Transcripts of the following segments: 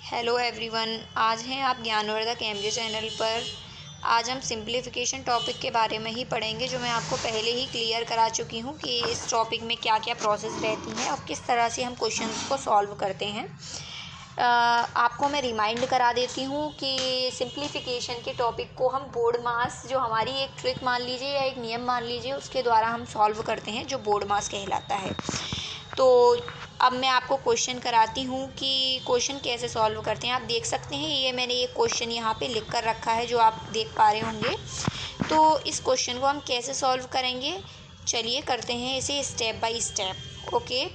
Hello everyone, आज हैं आप ज्ञानवर्धक एमजे चैनल पर। आज हम सिंप्लीफिकेशन टॉपिक के बारे में ही पढ़ेंगे, जो मैं आपको पहले ही क्लियर करा चुकी हूँ कि इस टॉपिक में क्या क्या प्रोसेस रहती हैं और किस तरह से हम क्वेश्चंस को सॉल्व करते हैं। आपको मैं रिमाइंड करा देती हूँ कि सिंप्लीफिकेशन के टॉपिक को हम बोर्ड मास, जो हमारी एक ट्रिक मान लीजिए या एक नियम मान लीजिए, उसके द्वारा हम सॉल्व करते हैं, जो बोर्ड मास कहलाता है। तो अब मैं आपको क्वेश्चन कराती हूँ कि क्वेश्चन कैसे सॉल्व करते हैं। आप देख सकते हैं, ये मैंने एक क्वेश्चन यहाँ पे लिख कर रखा है, जो आप देख पा रहे होंगे। तो इस क्वेश्चन को हम कैसे सॉल्व करेंगे, चलिए करते हैं इसे step by step. Okay,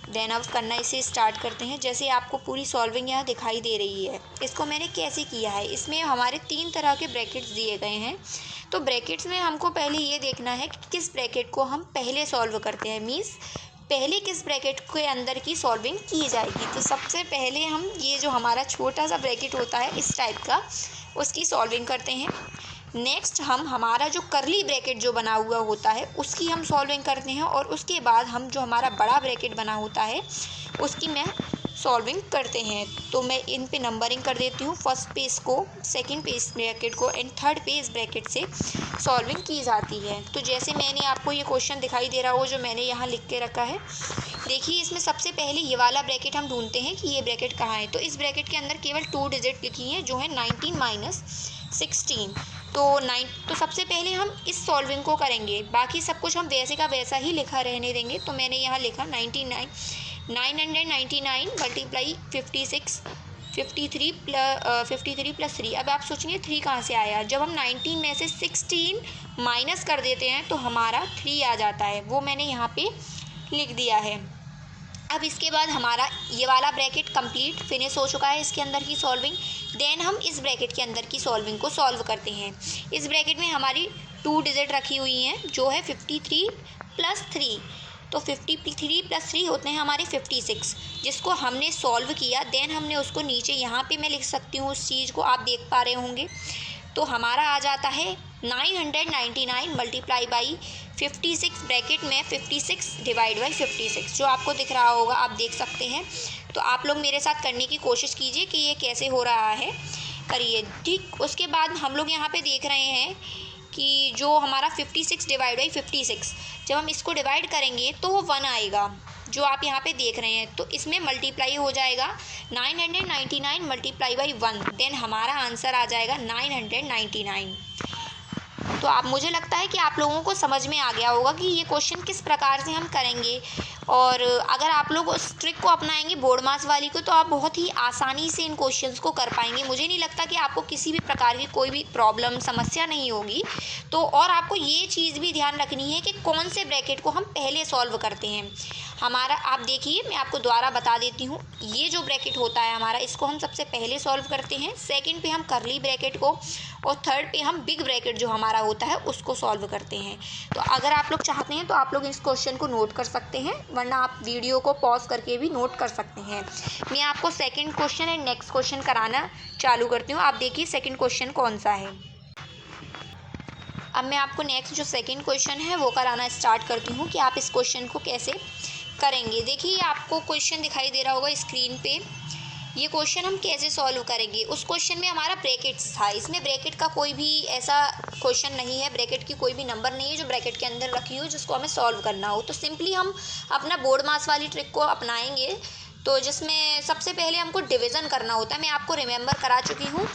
then अब करना इसे स्टार्ट करते हैं। जैसे आपको पूरी सॉल्विंग यहाँ दिखाई दे रही है, इसको मैंने कैसे किया है। इसमें हमारे 3 तरह के ब्रैकेट्स दिए गए हैं। तो ब्रैकेट्स में हमको पहले ये देखना है कि किस ब्रैकेट को हम पहले सॉल्व करते हैं, मीन्स पहले किस ब्रैकेट के अंदर की सॉल्विंग की जाएगी। तो सबसे पहले हम ये जो हमारा छोटा सा ब्रैकेट होता है इस टाइप का, उसकी सॉल्विंग करते हैं। नेक्स्ट हम हमारा जो करली ब्रैकेट जो बना हुआ होता है उसकी हम सॉल्विंग करते हैं, और उसके बाद हम जो हमारा बड़ा ब्रैकेट बना होता है उसकी मैं सॉल्विंग करते हैं। तो मैं इन पे नंबरिंग कर देती हूँ, फर्स्ट पे इसको, सेकंड पे इस ब्रैकेट को एंड थर्ड पे इस ब्रैकेट से सॉल्विंग की जाती है। तो जैसे मैंने आपको ये क्वेश्चन दिखाई दे रहा हो, जो मैंने यहाँ लिख के रखा है, देखिए इसमें सबसे पहले ये वाला ब्रैकेट हम ढूंढते हैं कि ये ब्रैकेट कहाँ है। तो इस ब्रैकेट के अंदर केवल 2 डिजिट लिखी हैं, जो है 19 माइनस 16। तो सबसे पहले हम इस सॉल्विंग को करेंगे, बाकी सब कुछ हम वैसे का वैसा ही लिखा रहने देंगे। तो मैंने यहाँ लिखा 999 मल्टीप्लाई 53 प्लस 3। अब आप सोचेंगे 3 कहाँ से आया। जब हम 19 में से 16 माइनस कर देते हैं तो हमारा 3 आ जाता है, वो मैंने यहाँ पे लिख दिया है। अब इसके बाद हमारा ये वाला ब्रैकेट कंप्लीट फिनिश हो चुका है, इसके अंदर की सॉल्विंग। देन हम इस ब्रैकेट के अंदर की सॉल्विंग को सॉल्व करते हैं। इस ब्रैकेट में हमारी 2 डिजिट रखी हुई हैं, जो है 53 प्लस 3। तो 53 प्लस 3 होते हैं हमारे 56, जिसको हमने सॉल्व किया। देन हमने उसको नीचे यहाँ पे मैं लिख सकती हूँ, उस चीज़ को आप देख पा रहे होंगे। तो हमारा आ जाता है 999 मल्टीप्लाई बाई 56, ब्रैकेट में 56 डिवाइड बाई 56, जो आपको दिख रहा होगा, आप देख सकते हैं। तो आप लोग मेरे साथ करने की कोशिश कीजिए कि ये कैसे हो रहा है, करिए। ठीक, उसके बाद हम लोग यहाँ पे देख रहे हैं कि जो हमारा 56 डिवाइड बाई 56, जब हम इसको डिवाइड करेंगे तो वो 1 आएगा, जो आप यहाँ पे देख रहे हैं। तो इसमें मल्टीप्लाई हो जाएगा 999 मल्टीप्लाई बाई 1, देन हमारा आंसर आ जाएगा 999। तो आप, मुझे लगता है कि आप लोगों को समझ में आ गया होगा कि ये क्वेश्चन किस प्रकार से हम करेंगे। और अगर आप लोग उस ट्रिक को अपनाएंगे बोर्ड मास वाली को, तो आप बहुत ही आसानी से इन क्वेश्चंस को कर पाएंगे। मुझे नहीं लगता कि आपको किसी भी प्रकार की कोई भी प्रॉब्लम, समस्या नहीं होगी। तो और आपको ये चीज़ भी ध्यान रखनी है कि कौन से ब्रैकेट को हम पहले सॉल्व करते हैं। हमारा, आप देखिए, मैं आपको दोबारा बता देती हूँ। ये जो ब्रैकेट होता है हमारा, इसको हम सबसे पहले सॉल्व करते हैं। सेकंड पे हम करली ब्रैकेट को, और थर्ड पे हम बिग ब्रैकेट जो हमारा होता है उसको सॉल्व करते हैं। तो अगर आप लोग चाहते हैं तो आप लोग इस क्वेश्चन को नोट कर सकते हैं, वरना आप वीडियो को पॉज करके भी नोट कर सकते हैं। मैं आपको second question and next question कराना चालू करती हूँ। आप देखिए सेकंड क्वेश्चन कौन सा है। अब मैं आपको नेक्स्ट जो सेकंड क्वेश्चन है वो कराना स्टार्ट करती हूँ कि आप इस क्वेश्चन को कैसे करेंगे। देखिए आपको क्वेश्चन दिखाई दे रहा होगा स्क्रीन पे। ये क्वेश्चन हम कैसे सॉल्व करेंगे। उस क्वेश्चन में हमारा ब्रैकेट्स था, इसमें ब्रैकेट का कोई भी ऐसा क्वेश्चन नहीं है, ब्रैकेट की कोई भी नंबर नहीं है जो ब्रैकेट के अंदर रखी हो जिसको हमें सॉल्व करना हो। तो सिंपली हम अपना बोर्ड मास वाली ट्रिक को अपनाएंगे, तो जिसमें सबसे पहले हमको डिवीज़न करना होता है। मैं आपको रिमेंबर करा चुकी हूँ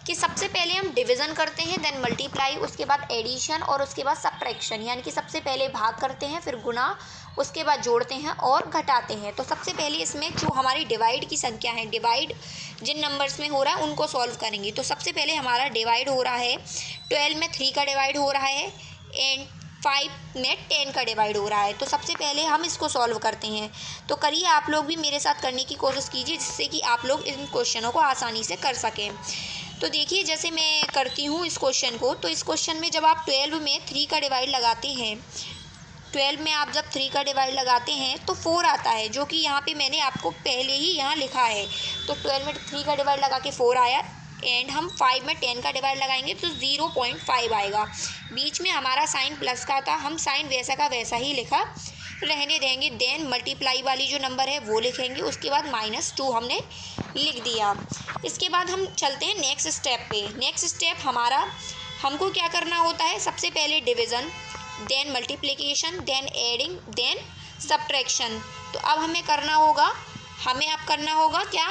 कि सबसे पहले हम डिवीज़न करते हैं, देन मल्टीप्लाई, उसके बाद एडिशन, और उसके बाद सब्ट्रैक्शन। यानी कि सबसे पहले भाग करते हैं, फिर गुना, उसके बाद जोड़ते हैं और घटाते हैं। तो सबसे पहले इसमें जो हमारी डिवाइड की संख्या है, डिवाइड जिन नंबर्स में हो रहा है उनको सॉल्व करेंगे। तो सबसे पहले हमारा डिवाइड हो रहा है 12 में 3 का डिवाइड हो रहा है, एंड 5 में 10 का डिवाइड हो रहा है। तो सबसे पहले हम इसको सॉल्व करते हैं। तो करिए, आप लोग भी मेरे साथ करने की कोशिश कीजिए, जिससे कि आप लोग इन क्वेश्चनों को आसानी से कर सकें। तो देखिए, जैसे मैं करती हूँ इस क्वेश्चन को, तो इस क्वेश्चन में जब आप 12 में 3 का डिवाइड लगाते हैं, 12 में आप जब 3 का डिवाइड लगाते हैं तो 4 आता है, जो कि यहाँ पे मैंने आपको पहले ही यहाँ लिखा है। तो 12 में 3 का डिवाइड लगा के 4 आया, एंड हम 5 में 10 का डिवाइड लगाएंगे तो 0.5 आएगा। बीच में हमारा साइन प्लस का था, हम साइन वैसा का वैसा ही लिखा रहने देंगे। देन मल्टीप्लाई वाली जो नंबर है वो लिखेंगे, उसके बाद -2 हमने लिख दिया। इसके बाद हम चलते हैं नेक्स्ट स्टेप पे। नेक्स्ट स्टेप हमारा, हमको क्या करना होता है, सबसे पहले division, then multiplication, then adding, then subtraction. तो अब हमें करना होगा, क्या,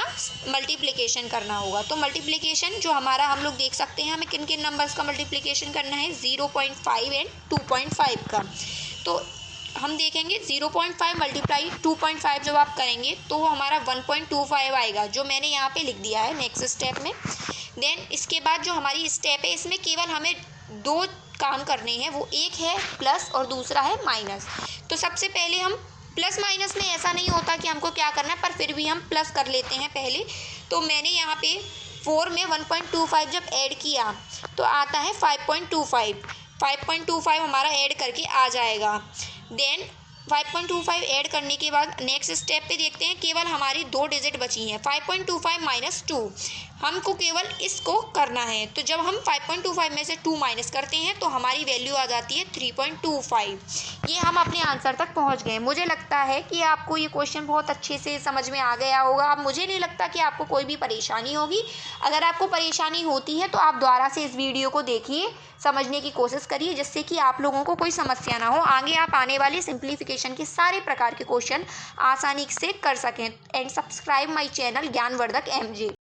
मल्टीप्लिकेशन करना होगा। तो मल्टीप्लिकेशन जो हमारा, हम लोग देख सकते हैं हमें किन किन नंबर्स का मल्टीप्लिकेशन करना है, 0.5 एंड 2.5 का। तो हम देखेंगे 0.5 मल्टीप्लाई 2.5 जब आप करेंगे तो वो हमारा 1.25 आएगा, जो मैंने यहाँ पे लिख दिया है नेक्स्ट स्टेप में। देन इसके बाद जो हमारी स्टेप है, इसमें केवल हमें 2 काम करने हैं, वो एक है प्लस और दूसरा है माइनस। तो सबसे पहले हम प्लस माइनस में ऐसा नहीं होता कि हमको क्या करना है, पर फिर भी हम प्लस कर लेते हैं पहले। तो मैंने यहाँ पे 4 में 1.25 जब ऐड किया तो आता है 5.25 हमारा ऐड करके आ जाएगा। देन 5.25 ऐड करने के बाद नेक्स्ट स्टेप पे देखते हैं, केवल हमारी 2 डिजिट बची हैं, 5.25 - 2 हमको केवल इसको करना है। तो जब हम 5.25 में से 2 माइनस करते हैं तो हमारी वैल्यू आ जाती है 3.25। ये हम अपने आंसर तक पहुंच गए। मुझे लगता है कि आपको ये क्वेश्चन बहुत अच्छे से समझ में आ गया होगा। अब मुझे नहीं लगता कि आपको कोई भी परेशानी होगी। अगर आपको परेशानी होती है तो आप दोबारा से इस वीडियो को देखिए, समझने की कोशिश करिए, जिससे कि आप लोगों को कोई समस्या ना हो, आगे आप आने वाले सिंप्लीफिकेशन के सारे प्रकार के क्वेश्चन आसानी से कर सकें। एंड सब्सक्राइब माई चैनल ज्ञानवर्धक MJ।